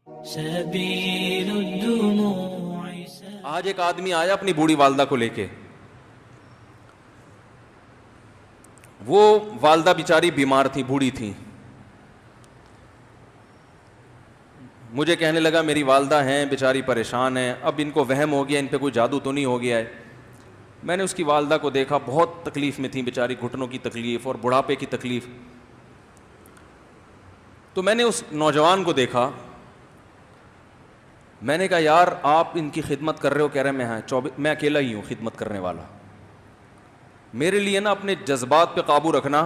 سبيل الدموع. آج ایک آدمی آیا اپنی بوڑھی والدہ کو لے کے. وہ والدہ بیچاری بیمار تھی, بوڑھی تھی. مجھے کہنے لگا میری والدہ ہیں بیچاری پریشان ہیں, اب ان کو وہم ہو گیا, ان پہ کوئی جادو تو نہیں ہو گیا ہے. میں نے اس کی والدہ کو دیکھا, بہت تکلیف میں تھی بیچاری, گھٹنوں کی تکلیف اور بڑھاپے کی تکلیف. تو میں نے اس نوجوان کو دیکھا, میں نے کہا یار آپ ان کی خدمت کر رہے ہو؟ کہہ رہے میں اکیلا ہی ہوں خدمت کرنے والا. میرے لیے نا اپنے جذبات پہ قابو رکھنا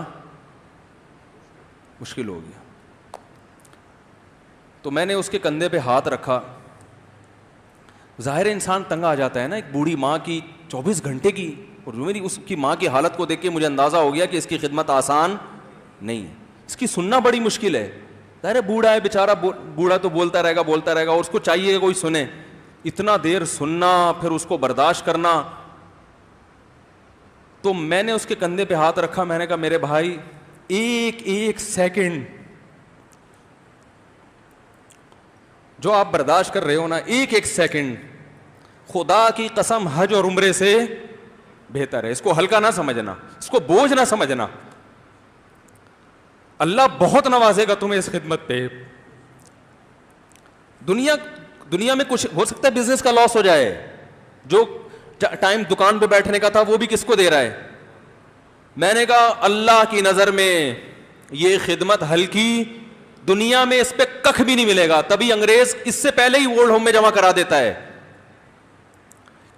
مشکل ہو گیا. تو میں نے اس کے کندھے پہ ہاتھ رکھا. ظاہر انسان تنگ آ جاتا ہے نا, ایک بوڑھی ماں کی 24 گھنٹے کی, اور میری اس کی ماں کی حالت کو دیکھ کے مجھے اندازہ ہو گیا کہ اس کی خدمت آسان نہیں ہے, اس کی سننا بڑی مشکل ہے. ظاہر بوڑھا ہے بیچارہ, بوڑھا تو بولتا رہے گا, اور اس کو چاہیے کہ کوئی سنے. اتنا دیر سننا, پھر اس کو برداشت کرنا. تو میں نے اس کے کندھے پہ ہاتھ رکھا, میں نے کہا میرے بھائی ایک سیکنڈ جو آپ برداشت کر رہے ہو نا, ایک سیکنڈ خدا کی قسم حج اور عمرے سے بہتر ہے. اس کو ہلکا نہ سمجھنا, اس کو بوجھ نہ سمجھنا. اللہ بہت نوازے گا تمہیں اس خدمت پہ. دنیا میں کچھ ہو سکتا ہے بزنس کا لاس ہو جائے, جو ٹائم دکان پہ بیٹھنے کا تھا وہ بھی کس کو دے رہا ہے. میں نے کہا اللہ کی نظر میں یہ خدمت ہلکی, دنیا میں اس پہ کخ بھی نہیں ملے گا. تبھی انگریز اس سے پہلے ہی اولڈ ہوم میں جمع کرا دیتا ہے,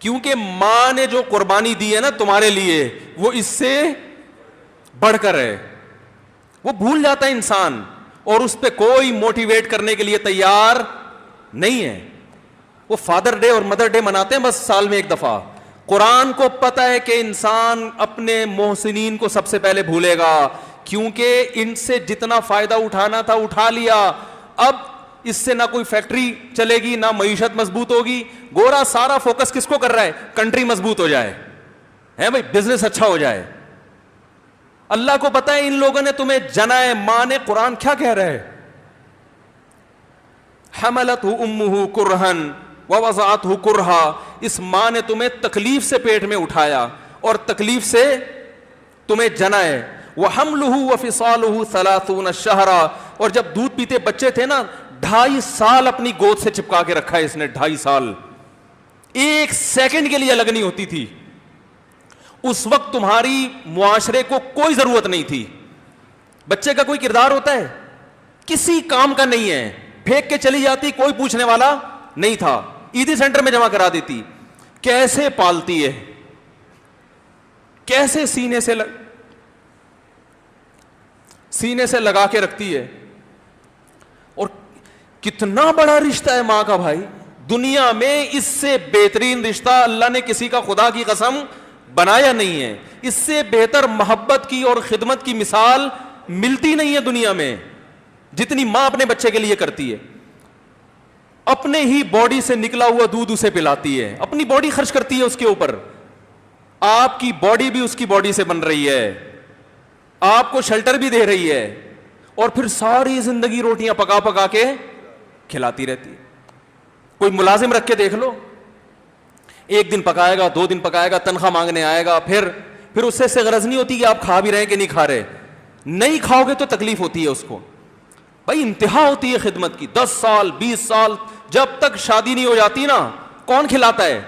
کیونکہ ماں نے جو قربانی دی ہے نا تمہارے لیے وہ اس سے بڑھ کر ہے. وہ بھول جاتا ہے انسان, اور اس پہ کوئی موٹیویٹ کرنے کے لیے تیار نہیں ہے. وہ فادر ڈے اور مدر ڈے مناتے ہیں بس سال میں ایک دفعہ. قرآن کو پتہ ہے کہ انسان اپنے محسنین کو سب سے پہلے بھولے گا, کیونکہ ان سے جتنا فائدہ اٹھانا تھا اٹھا لیا. اب اس سے نہ کوئی فیکٹری چلے گی, نہ معیشت مضبوط ہوگی. گورا سارا فوکس کس کو کر رہا ہے؟ کنٹری مضبوط ہو جائے, ہے بھائی, بزنس اچھا ہو جائے. اللہ کو پتہ ہے ان لوگوں نے تمہیں جنا ہے. ماں نے, قرآن کیا کہہ رہا ہے؟ حملتہ امہ کرہن ووضعتہ کرہا. اس ماں نے تمہیں تکلیف سے پیٹ میں اٹھایا اور تکلیف سے تمہیں جنا ہے. وحملہ وفصالہ 30 شہرا. اور جب دودھ پیتے بچے تھے نا 2.5 سال اپنی گود سے چپکا کے رکھا ہے اس نے. 2.5 سال, ایک سیکنڈ کے لیے الگ نہیں ہوتی تھی. اس وقت تمہاری معاشرے کو کوئی ضرورت نہیں تھی. بچے کا کوئی کردار ہوتا ہے؟ کسی کام کا نہیں ہے. پھینک کے چلی جاتی, کوئی پوچھنے والا نہیں تھا. عیدی سینٹر میں جمع کرا دیتی. کیسے پالتی ہے, کیسے سینے سے لگا کے رکھتی ہے. اور کتنا بڑا رشتہ ہے ماں کا بھائی. دنیا میں اس سے بہترین رشتہ اللہ نے کسی کا خدا کی قسم بنایا نہیں ہے. اس سے بہتر محبت کی اور خدمت کی مثال ملتی نہیں ہے دنیا میں, جتنی ماں اپنے بچے کے لیے کرتی ہے. اپنے ہی باڈی سے نکلا ہوا دودھ اسے پلاتی ہے, اپنی باڈی خرچ کرتی ہے اس کے اوپر. آپ کی باڈی بھی اس کی باڈی سے بن رہی ہے, آپ کو شیلٹر بھی دے رہی ہے, اور پھر ساری زندگی روٹیاں پکا پکا کے کھلاتی رہتی ہے. کوئی ملازم رکھ کے دیکھ لو, 1 دن پکائے گا, 2 دن پکائے گا, تنخواہ مانگنے آئے گا, پھر اس سے غرض نہیں ہوتی کہ آپ کھا بھی رہے ہیں کہ نہیں کھا رہے. نہیں کھاؤ گے تو تکلیف ہوتی ہے اس کو. بھائی انتہا ہوتی ہے خدمت کی. 10 سال 20 سال جب تک شادی نہیں ہو جاتی نا, کون کھلاتا ہے؟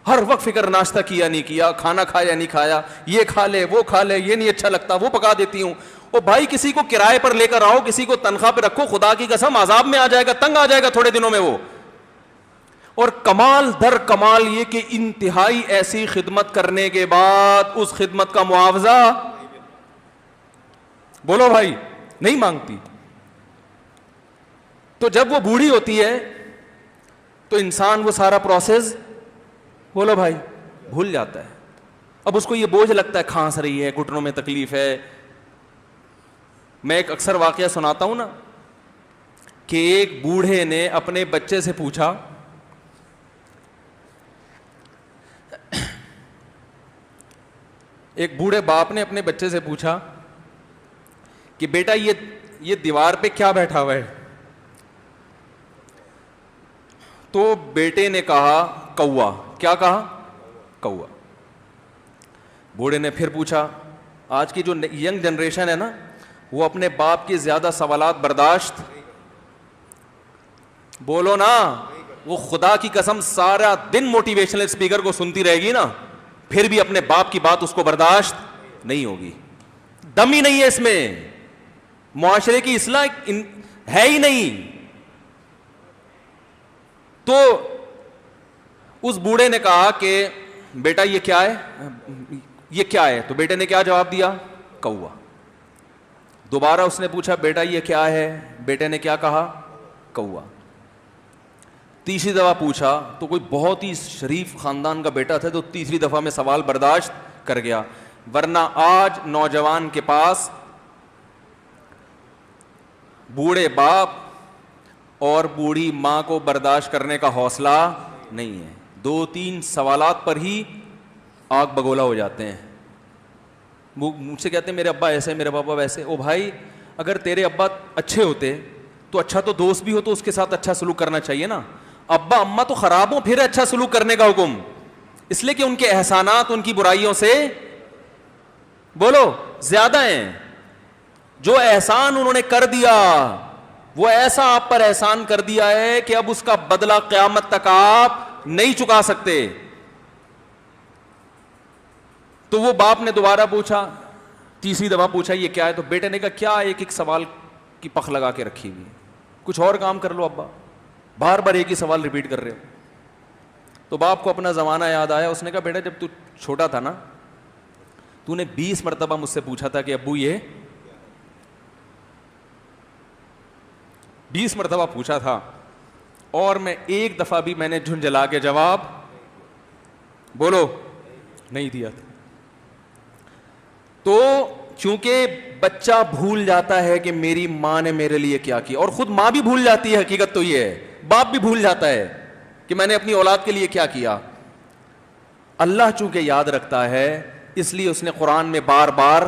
ہر وقت فکر, ناشتہ کیا نہیں کیا, کھانا کھایا نہیں کھایا, یہ کھا لے وہ کھا لے, یہ نہیں اچھا لگتا وہ پکا دیتی ہوں. او بھائی کسی کو کرائے پر لے کر آؤ, کسی کو تنخواہ پہ رکھو, خدا کی قسم عذاب میں آ جائے گا, تنگ آ جائے گا تھوڑے دنوں میں وہ. اور کمال در کمال یہ کہ انتہائی ایسی خدمت کرنے کے بعد اس خدمت کا معاوضہ بولو بھائی نہیں مانگتی. تو جب وہ بوڑھی ہوتی ہے تو انسان وہ سارا پروسیس بولو بھائی بھول جاتا ہے. اب اس کو یہ بوجھ لگتا ہے, کھانس رہی ہے, گھٹنوں میں تکلیف ہے. میں ایک اکثر واقعہ سناتا ہوں نا, کہ ایک بوڑھے نے اپنے بچے سے پوچھا, ایک بوڑھے باپ نے اپنے بچے سے پوچھا کہ بیٹا یہ دیوار پہ کیا بیٹھا ہوا ہے؟ تو بیٹے نے کہا کوا. کیا کہا؟ کوا. بوڑھے نے پھر پوچھا. آج کی جو ینگ جنریشن ہے نا, وہ اپنے باپ کے زیادہ سوالات برداشت, بولو نا, وہ خدا کی قسم سارا دن موٹیویشنل اسپیکر کو سنتی رہے گی نا, پھر بھی اپنے باپ کی بات اس کو برداشت نہیں ہوگی. دم ہی نہیں ہے اس میں, معاشرے کی اصلاح ہے ہی نہیں. تو اس بوڑھے نے کہا کہ بیٹا یہ کیا ہے, یہ کیا ہے؟ تو بیٹے نے کیا جواب دیا؟ کوا. دوبارہ اس نے پوچھا بیٹا یہ کیا ہے؟ بیٹے نے کیا کہا؟ کوا. تیسری دفعہ پوچھا تو کوئی بہت ہی شریف خاندان کا بیٹا تھا, تو تیسری دفعہ میں سوال برداشت کر گیا. ورنہ آج نوجوان کے پاس بوڑھے باپ اور بوڑھی ماں کو برداشت کرنے کا حوصلہ نہیں ہے. 2-3 سوالات پر ہی آگ بگولا ہو جاتے ہیں. مجھ سے کہتے ہیں میرے ابا ایسے, میرے پاپا ویسے. او بھائی, اگر تیرے ابا اچھے ہوتے تو اچھا تو دوست بھی ہو تو اس کے ساتھ اچھا سلوک کرنا چاہیے نا. ابا اماں تو خراب ہوں پھر اچھا سلوک کرنے کا حکم, اس لیے کہ ان کے احسانات ان کی برائیوں سے بولو زیادہ ہیں. جو احسان انہوں نے کر دیا وہ ایسا آپ پر احسان کر دیا ہے کہ اب اس کا بدلہ قیامت تک آپ نہیں چکا سکتے. تو وہ باپ نے دوبارہ پوچھا, تیسری دفعہ پوچھا یہ کیا ہے؟ تو بیٹے نے کہا کیا ایک سوال کی پخ لگا کے رکھی ہوئی, کچھ اور کام کر لو ابا, بار بار ایک ہی سوال ریپیٹ کر رہے ہو. تو باپ کو اپنا زمانہ یاد آیا. اس نے کہا بیٹا جب تو چھوٹا تھا نا, تو نے 20 مرتبہ مجھ سے پوچھا تھا کہ ابو یہ 20 مرتبہ پوچھا تھا, اور میں ایک دفعہ بھی میں نے جھنجھلا کے جواب بولو نہیں دیا تھا. تو چونکہ بچہ بھول جاتا ہے کہ میری ماں نے میرے لیے کیا کیا, اور خود ماں بھی بھول جاتی ہے, حقیقت تو یہ ہے, باپ بھی بھول جاتا ہے کہ میں نے اپنی اولاد کے لیے کیا کیا. اللہ چونکہ یاد رکھتا ہے اس لیے اس نے قرآن میں بار بار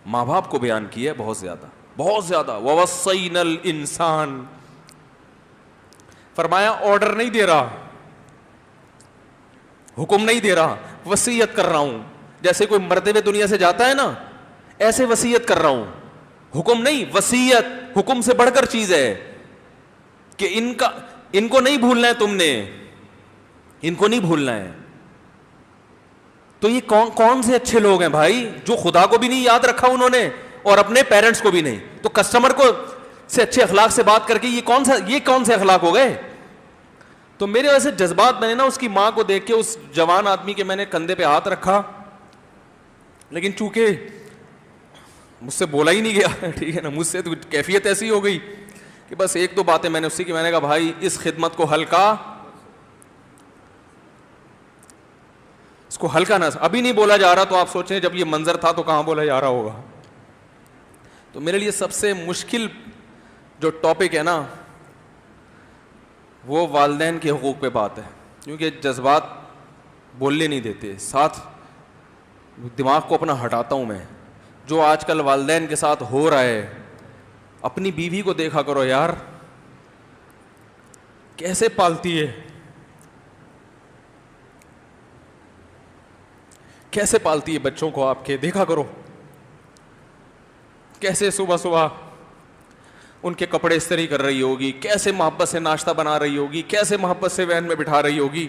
ماں باپ کو بیان کیا ہے, بہت زیادہ بہت زیادہ. وَوَصَّيْنَا الْإِنسَانَ, فرمایا آرڈر نہیں دے رہا, حکم نہیں دے رہا, وصیت کر رہا ہوں. جیسے کوئی مرتے ہوئے دنیا سے جاتا ہے نا, ایسے وصیت کر رہا ہوں, حکم نہیں. وصیت حکم سے بڑھ کر چیز ہے کہ ان کو نہیں بھولنا ہے, تم نے ان کو نہیں بھولنا ہے. تو یہ کون سے اچھے لوگ ہیں بھائی, جو خدا کو بھی نہیں یاد رکھا انہوں نے اور اپنے پیرنٹس کو بھی نہیں. تو کسٹمر کو سے اچھے اخلاق سے بات کر کے یہ کون سے اخلاق ہو گئے. تو میرے ویسے جذبات میں نے نا اس کی ماں کو دیکھ کے, اس جوان آدمی کے میں نے کندھے پہ ہاتھ رکھا, لیکن چونکہ مجھ سے بولا ہی نہیں گیا, ٹھیک ہے نا, مجھ سے تو کیفیت ایسی ہو گئی کہ بس 1-2 باتیں میں نے اسی کی, میں نے کہا بھائی اس خدمت کو ہلکا, اس کو ہلکا نہ, ابھی نہیں بولا جا رہا تو آپ سوچیں جب یہ منظر تھا تو کہاں بولا جا رہا ہوگا. تو میرے لیے سب سے مشکل جو ٹاپک ہے نا وہ والدین کے حقوق پہ بات ہے, کیونکہ جذبات بولنے نہیں دیتے, ساتھ دماغ کو اپنا ہٹاتا ہوں میں. جو آج کل والدین کے ساتھ ہو رہا ہے, اپنی بیوی کو دیکھا کرو یار, کیسے پالتی ہے, کیسے پالتی ہے بچوں کو آپ کے, دیکھا کرو کیسے صبح صبح ان کے کپڑے استری کر رہی ہوگی, کیسے محبت سے ناشتہ بنا رہی ہوگی, کیسے محبت سے وین میں بٹھا رہی ہوگی.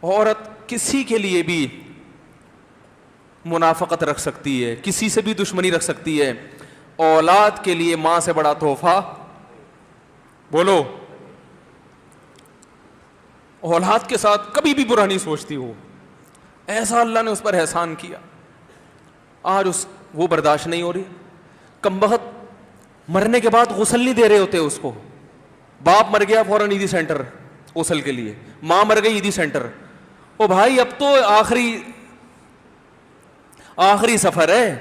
عورت کسی کے لیے بھی منافقت رکھ سکتی ہے, کسی سے بھی دشمنی رکھ سکتی ہے. اولاد کے لیے ماں سے بڑا تحفہ بولو, اولاد کے ساتھ کبھی بھی برا نہیں سوچتی ہو. ایسا اللہ نے اس پر احسان کیا, آج وہ برداشت نہیں ہو رہی. کمبخت مرنے کے بعد غسل نہیں دے رہے ہوتے اس کو. باپ مر گیا فوراً عیدی سینٹر غسل کے لیے, ماں مر گئی عیدی سینٹر. او بھائی اب تو آخری سفر ہے,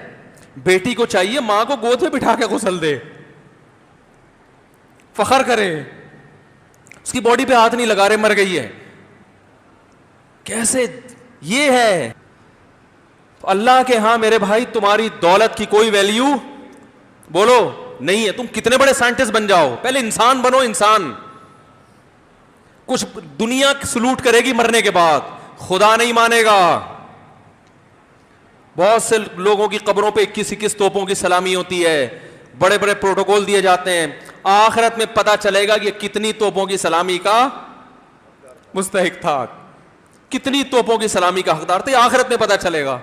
بیٹی کو چاہیے ماں کو گود میں بٹھا کے غسل دے, فخر کرے, اس کی باڈی پہ ہاتھ نہیں لگا رہے, مر گئی ہے. کیسے یہ ہے اللہ کے ہاں میرے بھائی, تمہاری دولت کی کوئی ویلیو بولو نہیں ہے. تم کتنے بڑے سائنٹسٹ بن جاؤ, پہلے انسان بنو, انسان. کچھ دنیا سلوٹ کرے گی مرنے کے بعد, خدا نہیں مانے گا. بہت سے لوگوں کی قبروں پہ 21 توپوں کی سلامی ہوتی ہے, بڑے بڑے پروٹوکول دیے جاتے ہیں. آخرت میں پتا چلے گا کہ کتنی توپوں کی سلامی کا مستحق تھا, کتنی توپوں کی سلامی کا حقدار تھا, آخرت میں پتا چلے گا.